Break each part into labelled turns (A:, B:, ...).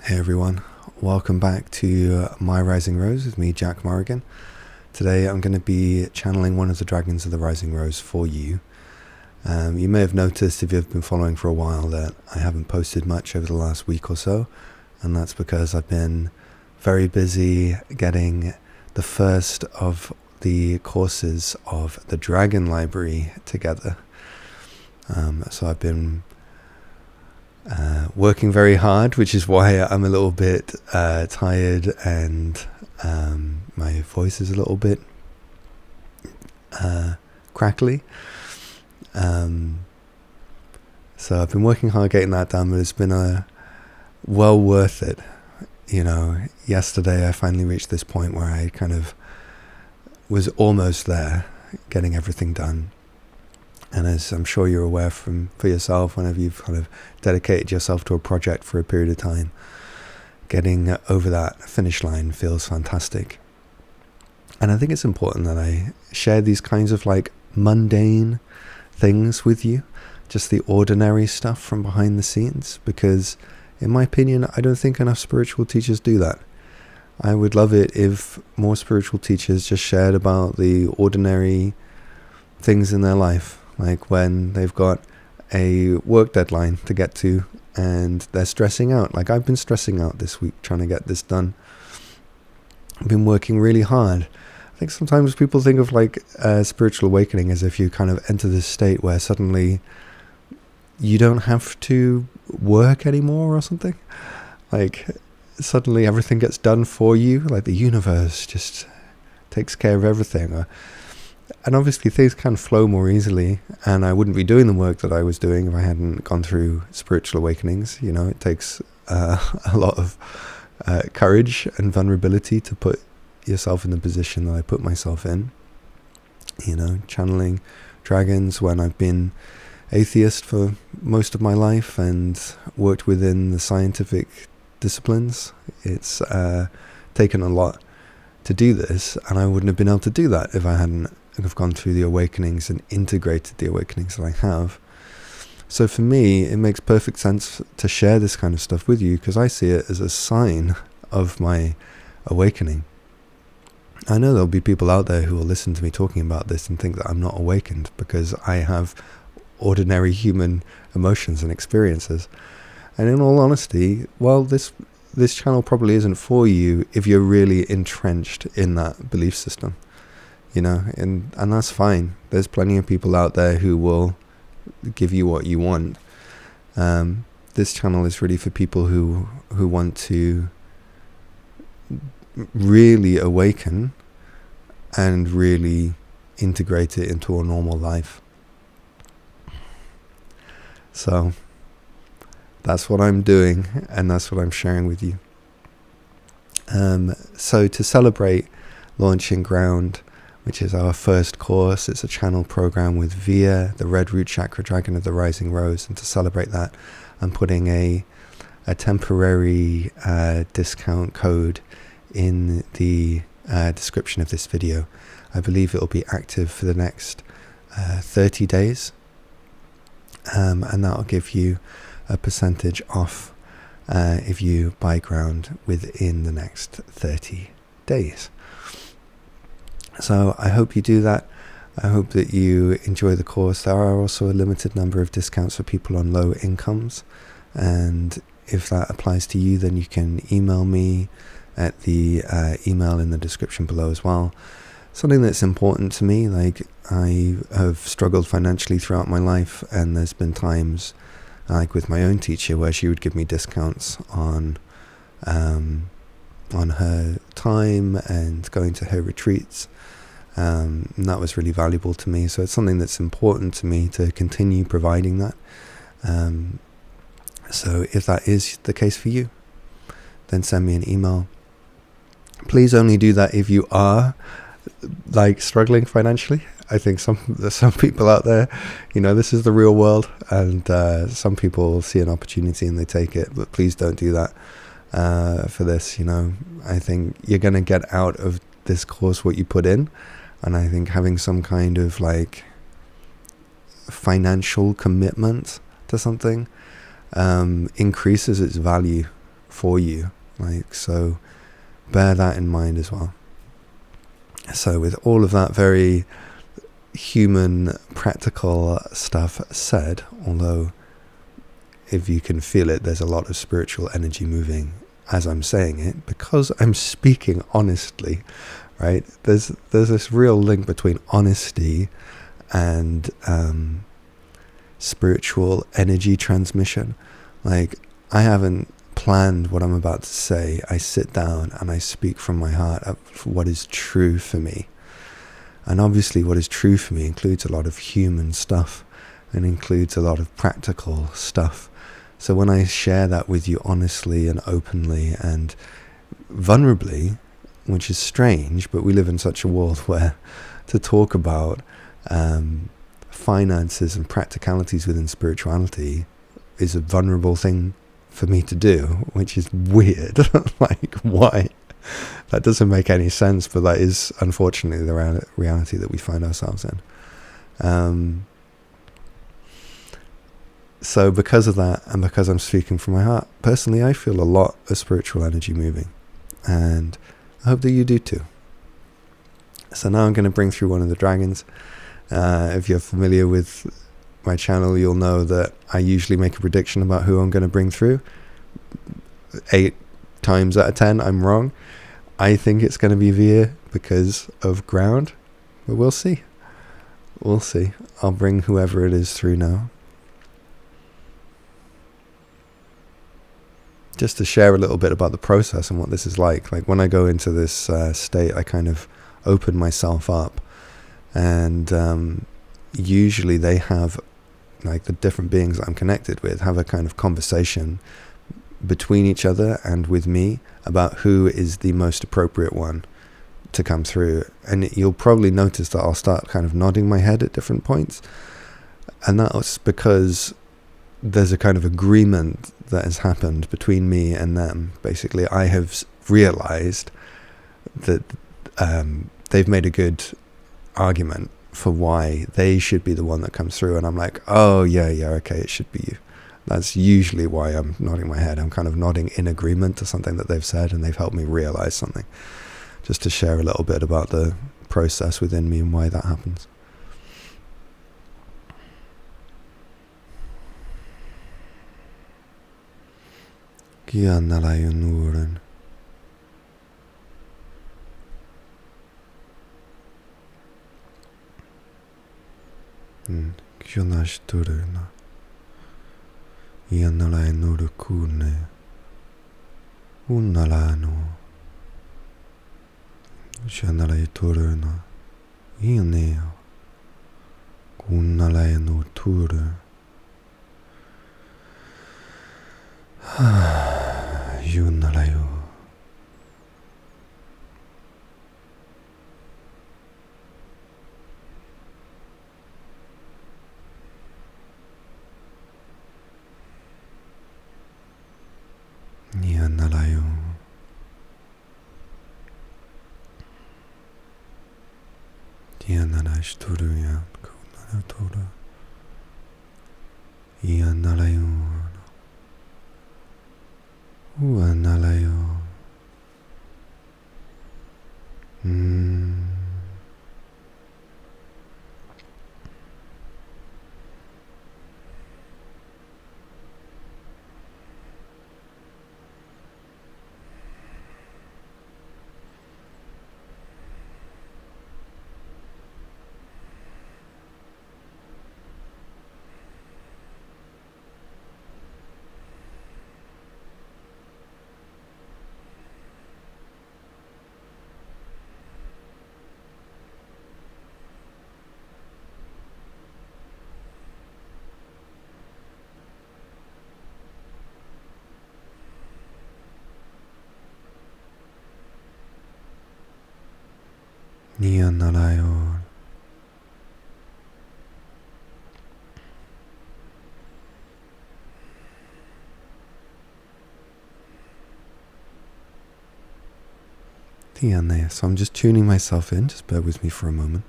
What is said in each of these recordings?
A: Hey everyone, welcome back to My Rising Rose with me, Jack Morrigan. Today I'm going to be channeling one of the dragons of the Rising Rose for you. You may have noticed, if you've been following for a while, that I haven't posted much over the last week or so, and that's because I've been very busy getting the first of the courses of the Dragon Library together. So I've been working very hard, which is why I'm a little bit tired and my voice is a little bit crackly. So I've been working hard getting that done, but it's been well worth it. You know, yesterday I finally reached this point where I kind of was almost there, getting everything done. And as I'm sure you're aware for yourself, whenever you've kind of dedicated yourself to a project for a period of time, getting over that finish line feels fantastic. And I think it's important that I share these kinds of like mundane things with you, just the ordinary stuff from behind the scenes, because in my opinion, I don't think enough spiritual teachers do that. I would love it if more spiritual teachers just shared about the ordinary things in their life. Like when they've got a work deadline to get to and they're stressing out. Like I've been stressing out this week trying to get this done. I've been working really hard. I think sometimes people think of like spiritual awakening as if you kind of enter this state where suddenly you don't have to work anymore or something. Like suddenly everything gets done for you. Like the universe just takes care of everything. And obviously things can flow more easily, and I wouldn't be doing the work that I was doing if I hadn't gone through spiritual awakenings. You know, it takes a lot of courage and vulnerability to put yourself in the position that I put myself in. You know, channeling dragons when I've been atheist for most of my life and worked within the scientific disciplines. It's taken a lot to do this, and I wouldn't have been able to do that if I hadn't have gone through the awakenings and integrated the awakenings that I have. So for me, it makes perfect sense to share this kind of stuff with you, because I see it as a sign of my awakening. I know there'll be people out there who will listen to me talking about this and think that I'm not awakened because I have ordinary human emotions and experiences. And in all honesty, well, this channel probably isn't for you if you're really entrenched in that belief system. You know, and that's fine. There's plenty of people out there who will give you what you want. This channel is really for people who want to really awaken and really integrate it into a normal life. So that's what I'm doing, and that's what I'm sharing with you. So to celebrate launching Ground, which is our first course, it's a channel program with Veer, the Red Root Chakra Dragon of the Rising Rose, and to celebrate that, I'm putting a temporary discount code in the description of this video. I believe it will be active for the next 30 days, and that will give you a percentage off if you buy Ground within the next 30 days. So I hope you do that. I hope that you enjoy the course. There are also a limited number of discounts for people on low incomes, and if that applies to you, then you can email me at the email in the description below as well. Something that's important to me, like I have struggled financially throughout my life, and there's been times like with my own teacher where she would give me discounts on her time and going to her retreats. And that was really valuable to me. So it's something that's important to me to continue providing that. So if that is the case for you, then send me an email. Please only do that if you are like struggling financially. I think there's some people out there, you know, this is the real world, and some people see an opportunity and they take it, but please don't do that for this. You know, I think you're going to get out of this course what you put in. And I think having some kind of like financial commitment to something increases its value for you. Like, so bear that in mind as well. So with all of that very human, practical stuff said, although if you can feel it, there's a lot of spiritual energy moving as I'm saying it, because I'm speaking honestly, right? There's this real link between honesty and spiritual energy transmission. Like, I haven't planned what I'm about to say. I sit down and I speak from my heart of what is true for me. And obviously what is true for me includes a lot of human stuff and includes a lot of practical stuff. So when I share that with you honestly and openly and vulnerably, which is strange, but we live in such a world where to talk about finances and practicalities within spirituality is a vulnerable thing for me to do, which is weird. Like, why? That doesn't make any sense, but that is unfortunately the reality that we find ourselves in. So because of that, and because I'm speaking from my heart, personally I feel a lot of spiritual energy moving, and I hope that you do too. So now I'm going to bring through one of the dragons. If you're familiar with my channel, you'll know that I usually make a prediction about who I'm going to bring through. 8 times out of 10 I'm wrong. I think it's going to be Veer because of ground, but we'll see. We'll see. I'll bring whoever it is through now. Just to share a little bit about the process and what this is like. Like, when I go into this state, I kind of open myself up, and usually they have, like, the different beings that I'm connected with have a kind of conversation between each other and with me about who is the most appropriate one to come through. And you'll probably notice that I'll start kind of nodding my head at different points, and that's because there's a kind of agreement that has happened between me and them. Basically, I have realized that they've made a good argument for why they should be the one that comes through, and I'm like, oh yeah, okay, it should be you. That's usually why I'm nodding my head. I'm kind of nodding in agreement to something that they've said, and they've helped me realize something. Just to share a little bit about the process within me and why that happens. Kianalayunuren. Kionashturna. Ianalayunurukune. Unalano. Shanalayiturna. Ianeo. Kunalayanutura. Yunalayo. Yanalayo. Yanalashturuyan kunalatura. Yanalayo. Uanalayo. Nianalayo. Tiane. So I'm just tuning myself in. Just bear with me for a moment.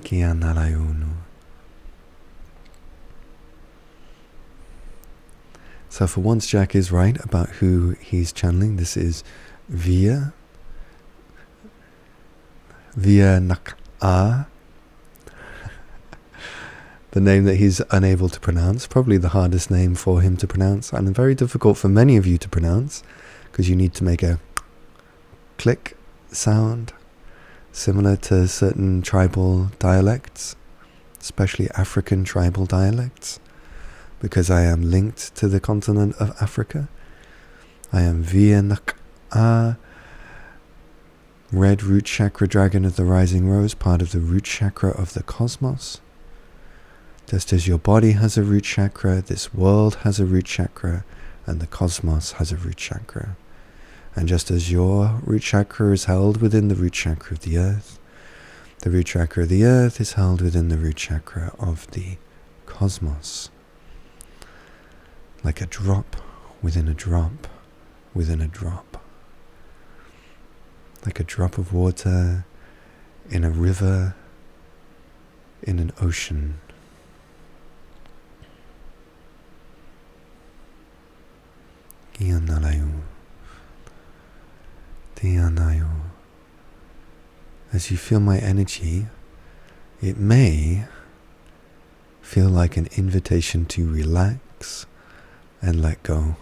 A: Kianalayunu. So for once, Jack is right about who he's channeling. This is Veer N'Ka A, the name that he's unable to pronounce, probably the hardest name for him to pronounce, and very difficult for many of you to pronounce, because you need to make a click sound, similar to certain tribal dialects, especially African tribal dialects, because I am linked to the continent of Africa. I am Veer N'Ka A, red root chakra, dragon of the rising rose, part of the root chakra of the cosmos. Just as your body has a root chakra, this world has a root chakra, and the cosmos has a root chakra. And just as your root chakra is held within the root chakra of the earth is held within the root chakra of the cosmos. Like a drop within a drop within a drop. Like a drop of water in a river, in an ocean. As you feel my energy, it may feel like an invitation to relax and let go.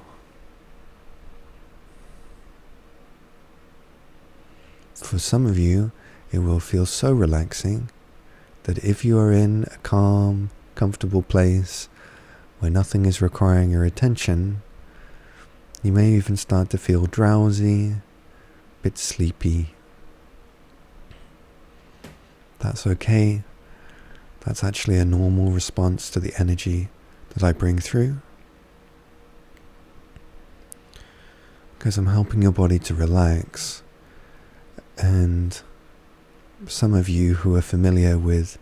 A: For some of you, it will feel so relaxing that if you are in a calm, comfortable place where nothing is requiring your attention, you may even start to feel drowsy, a bit sleepy. That's okay. That's actually a normal response to the energy that I bring through, because I'm helping your body to relax. And some of you who are familiar with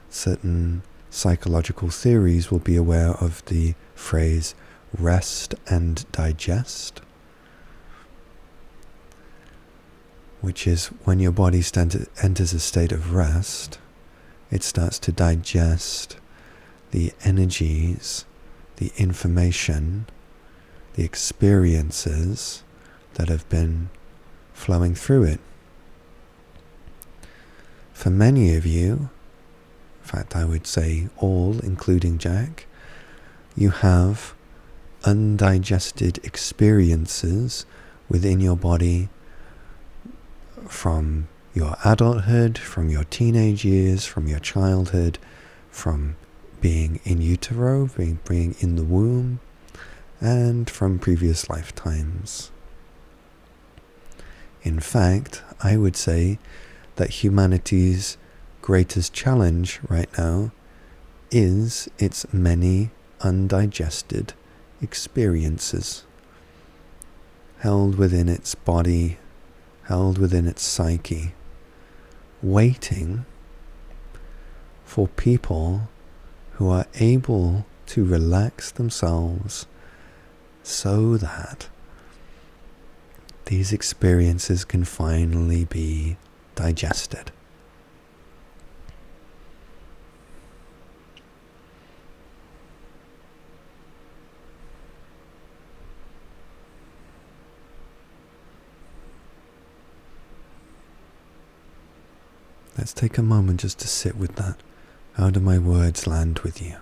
A: certain psychological theories will be aware of the phrase rest and digest, which is when your body enters a state of rest, it starts to digest the energies, the information, the experiences that have been flowing through it. For many of you, in fact I would say all, including Jack, you have undigested experiences within your body from your adulthood, from your teenage years, from your childhood, from being in utero, being in the womb, and from previous lifetimes. In fact, I would say that humanity's greatest challenge right now is its many undigested experiences, held within its body, held within its psyche, waiting for people who are able to relax themselves so that these experiences can finally be digested. Let's take a moment just to sit with that. How do my words land with you?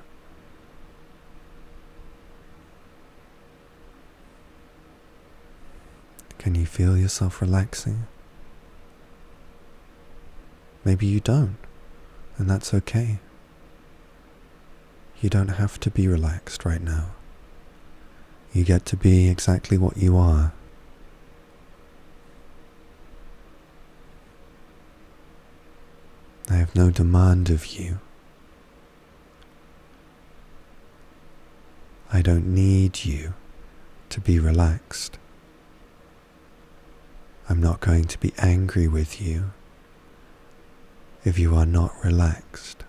A: Can you feel yourself relaxing? Maybe you don't, and that's okay. You don't have to be relaxed right now. You get to be exactly what you are. I have no demand of you. I don't need you to be relaxed. I'm not going to be angry with you if you are not relaxed.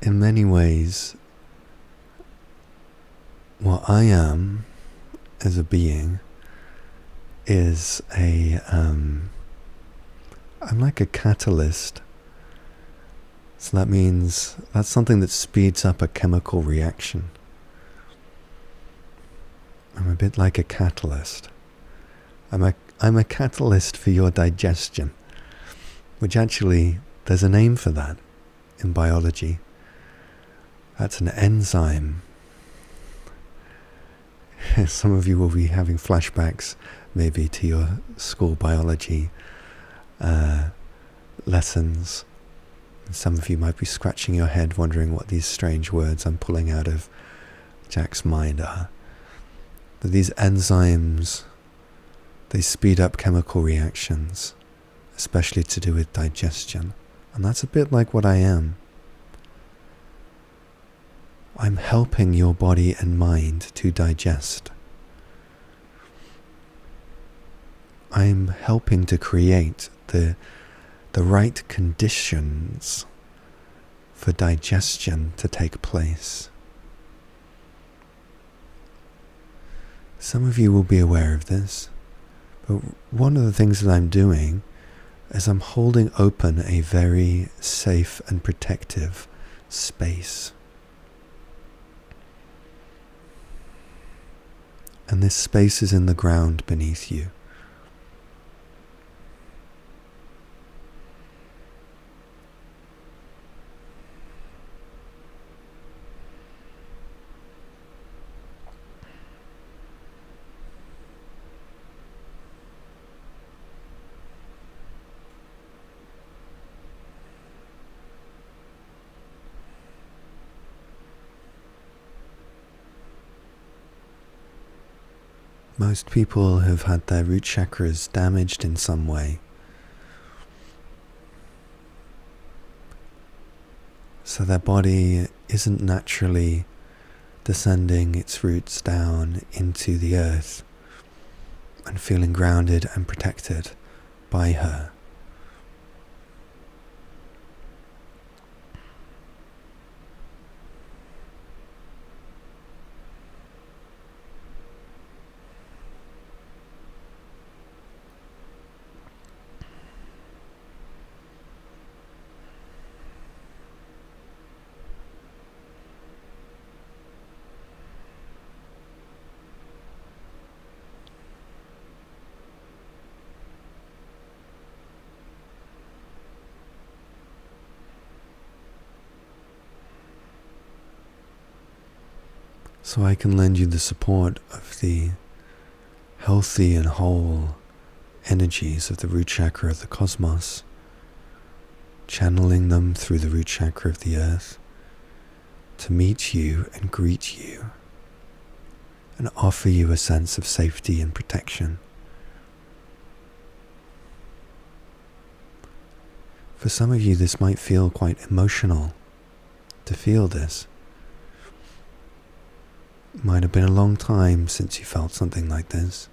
A: in many ways, what I am as a being is I'm like a catalyst. So that means that's something that speeds up a chemical reaction. I'm a bit like a catalyst. I'm a catalyst for your digestion, which actually, there's a name for that in biology. That's an enzyme. Some of you will be having flashbacks maybe to your school biology lessons. And some of you might be scratching your head wondering what these strange words I'm pulling out of Jack's mind are. But these enzymes, they speed up chemical reactions, especially to do with digestion. And that's a bit like what I am. I'm helping your body and mind to digest. I'm helping to create the right conditions for digestion to take place. Some of you will be aware of this, but one of the things that I'm doing is I'm holding open a very safe and protective space. And this space is in the ground beneath you. Most people have had their root chakras damaged in some way. So their body isn't naturally descending its roots down into the earth and feeling grounded and protected by her. So I can lend you the support of the healthy and whole energies of the root chakra of the cosmos, channeling them through the root chakra of the earth to meet you and greet you and offer you a sense of safety and protection. For some of you, this might feel quite emotional to feel this. It might have been a long time since you felt something like this.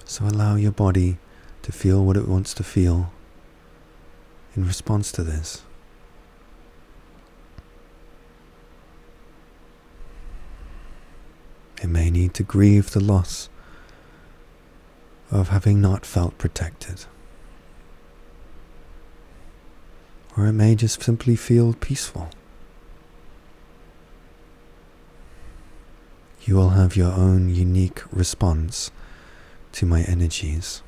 A: So allow your body to feel what it wants to feel in response to this. It may need to grieve the loss of having not felt protected. Or it may just simply feel peaceful. You will have your own unique response to my energies.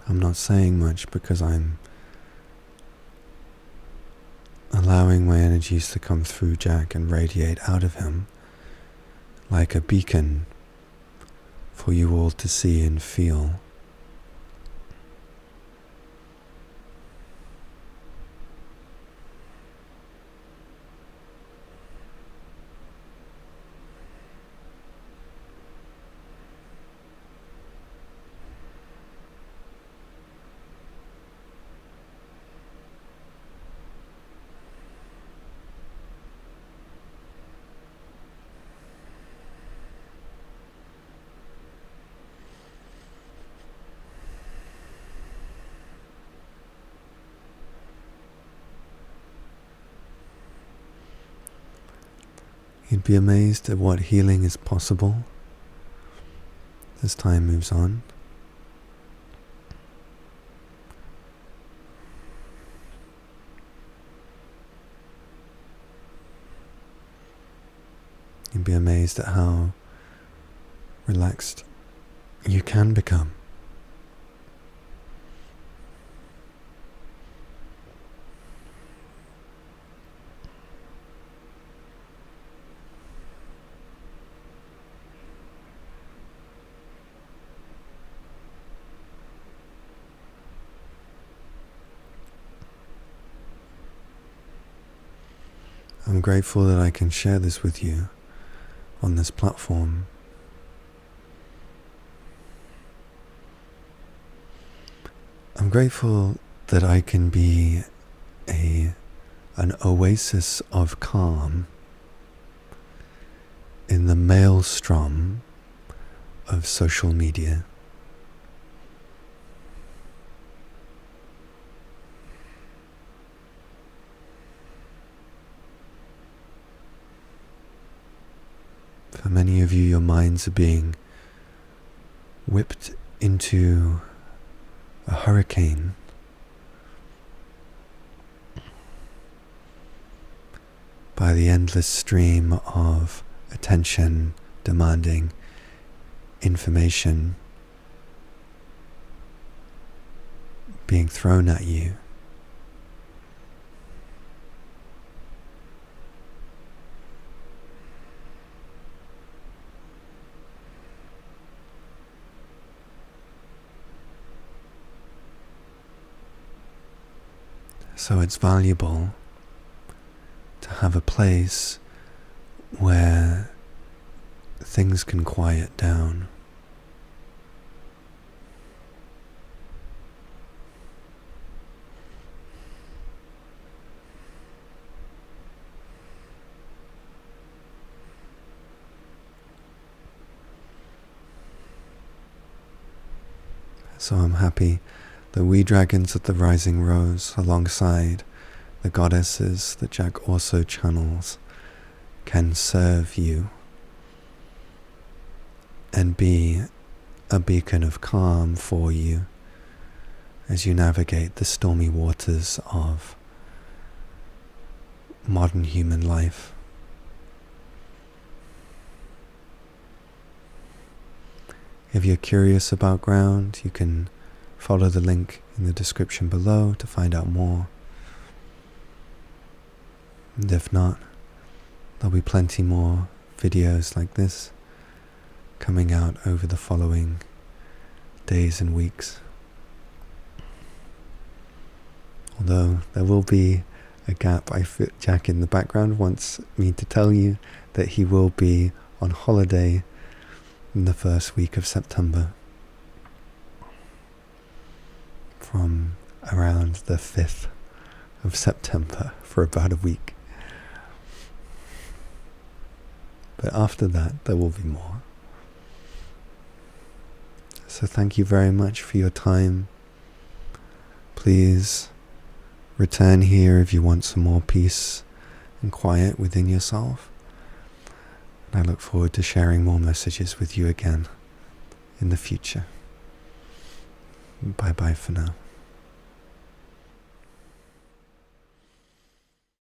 A: I'm not saying much because I'm allowing my energies to come through Jack and radiate out of him like a beacon for you all to see and feel. You'd be amazed at what healing is possible as time moves on. You'd be amazed at how relaxed you can become. I'm grateful that I can share this with you on this platform. I'm grateful that I can be an oasis of calm in the maelstrom of social media. For many of you, your minds are being whipped into a hurricane by the endless stream of attention demanding information being thrown at you. So it's valuable to have a place where things can quiet down. So I'm happy that we dragons at the Rising Rose, alongside the goddesses that Jack also channels, can serve you and be a beacon of calm for you as you navigate the stormy waters of modern human life. If you're curious about ground, you can follow the link in the description below to find out more. And if not, there'll be plenty more videos like this coming out over the following days and weeks. Although there will be a gap, Jack in the background wants me to tell you that he will be on holiday in the first week of September, from around the 5th of September for about a week. But after that, there will be more. So thank you very much for your time. Please return here if you want some more peace and quiet within yourself. And I look forward to sharing more messages with you again in the future. Bye bye for now.